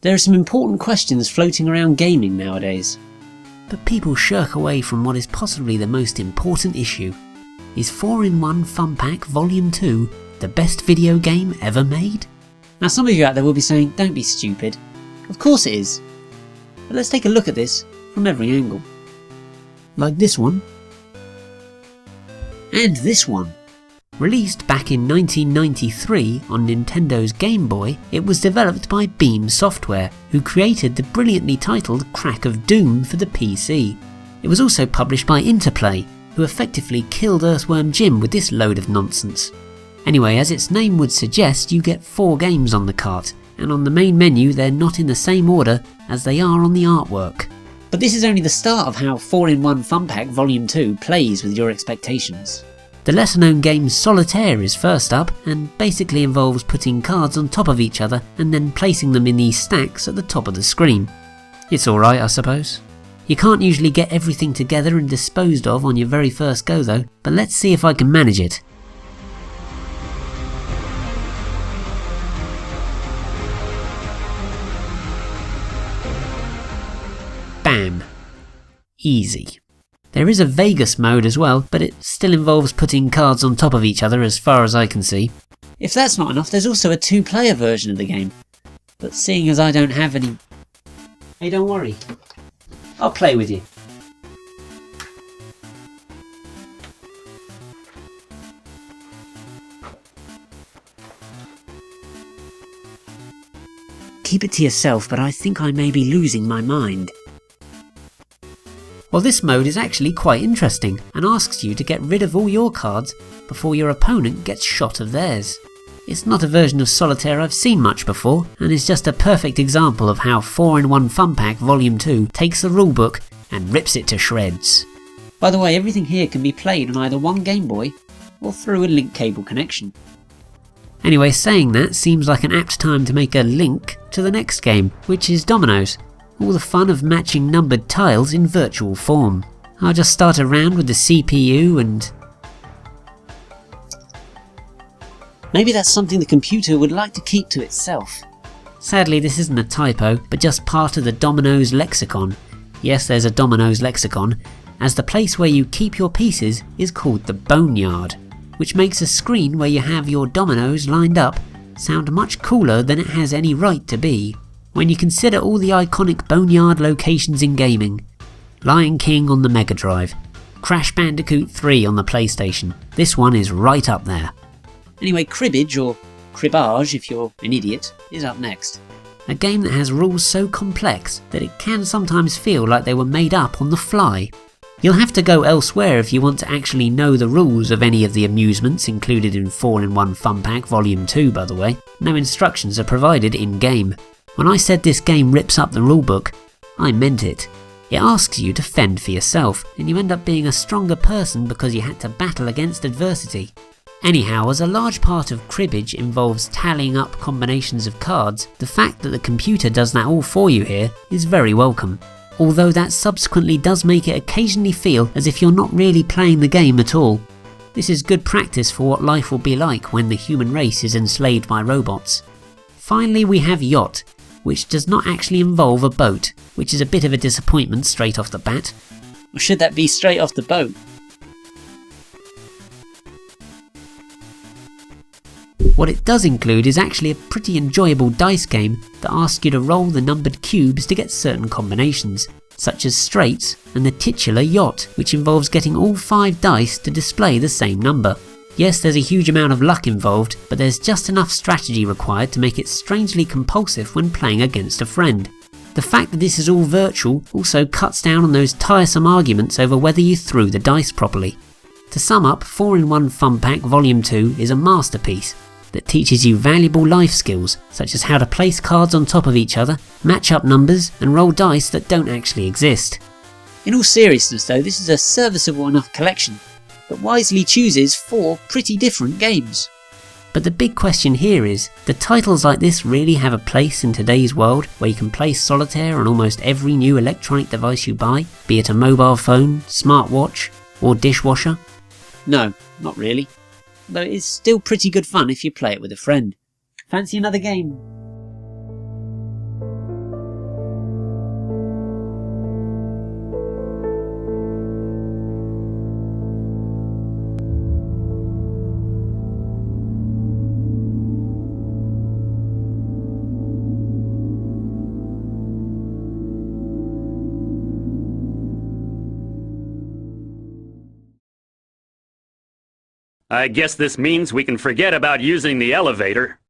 There are some important questions floating around gaming nowadays. But people shirk away from what is possibly the most important issue. Is 4-in-1 Funpak Volume 2 the best video game ever made? Now some of you out there will be saying, don't be stupid. Of course it is. But let's take a look at this from every angle. Like this one. And this one. Released back in 1993 on Nintendo's Game Boy, it was developed by Beam Software, who created the brilliantly titled Crack of Doom for the PC. It was also published by Interplay, who effectively killed Earthworm Jim with this load of nonsense. Anyway, as its name would suggest, you get 4 games on the cart, and on the main menu they're not in the same order as they are on the artwork. But this is only the start of how 4-in-1 Funpak Volume 2 plays with your expectations. The lesser known game Solitaire is first up, and basically involves putting cards on top of each other and then placing them in these stacks at the top of the screen. It's alright, I suppose. You can't usually get everything together and disposed of on your very first go though, but let's see if I can manage it. Bam. Easy. There is a Vegas mode as well, but it still involves putting cards on top of each other as far as I can see. If that's not enough, there's also a 2-player version of the game. But seeing as I don't have any... Hey, don't worry. I'll play with you. Keep it to yourself, but I think I may be losing my mind. Well, this mode is actually quite interesting and asks you to get rid of all your cards before your opponent gets shot of theirs. It's not a version of Solitaire I've seen much before, and is just a perfect example of how 4-in-1 Funpak Volume 2 takes the rulebook and rips it to shreds. By the way, everything here can be played on either one Game Boy or through a link cable connection. Anyway, saying that seems like an apt time to make a link to the next game, which is Dominos. All the fun of matching numbered tiles in virtual form. I'll just start around with the CPU and... Maybe that's something the computer would like to keep to itself. Sadly, this isn't a typo, but just part of the Dominos lexicon. Yes, there's a Dominos lexicon, as the place where you keep your pieces is called the boneyard, which makes a screen where you have your dominoes lined up sound much cooler than it has any right to be. When you consider all the iconic boneyard locations in gaming. Lion King on the Mega Drive, Crash Bandicoot 3 on the PlayStation, this one is right up there. Anyway, Cribbage, or Cribbage if you're an idiot, is up next. A game that has rules so complex that it can sometimes feel like they were made up on the fly. You'll have to go elsewhere if you want to actually know the rules of any of the amusements included in 4-in-1 Funpak Volume 2 by the way. No instructions are provided in-game. When I said this game rips up the rulebook, I meant it. It asks you to fend for yourself, and you end up being a stronger person because you had to battle against adversity. Anyhow, as a large part of Cribbage involves tallying up combinations of cards, the fact that the computer does that all for you here is very welcome. Although that subsequently does make it occasionally feel as if you're not really playing the game at all. This is good practice for what life will be like when the human race is enslaved by robots. Finally, we have Yacht, which does not actually involve a boat, which is a bit of a disappointment straight off the bat. Or should that be straight off the boat? What it does include is actually a pretty enjoyable dice game that asks you to roll the numbered cubes to get certain combinations, such as straights and the titular Yacht, which involves getting all 5 dice to display the same number. Yes, there's a huge amount of luck involved, but there's just enough strategy required to make it strangely compulsive when playing against a friend. The fact that this is all virtual also cuts down on those tiresome arguments over whether you threw the dice properly. To sum up, 4-in-1 Funpak Volume 2 is a masterpiece that teaches you valuable life skills, such as how to place cards on top of each other, match up numbers, and roll dice that don't actually exist. In all seriousness though, this is a serviceable enough collection that wisely chooses 4 pretty different games. But the big question here is, do titles like this really have a place in today's world where you can play Solitaire on almost every new electronic device you buy, be it a mobile phone, smartwatch, or dishwasher? No, not really. Though it is still pretty good fun if you play it with a friend. Fancy another game? I guess this means we can forget about using the elevator.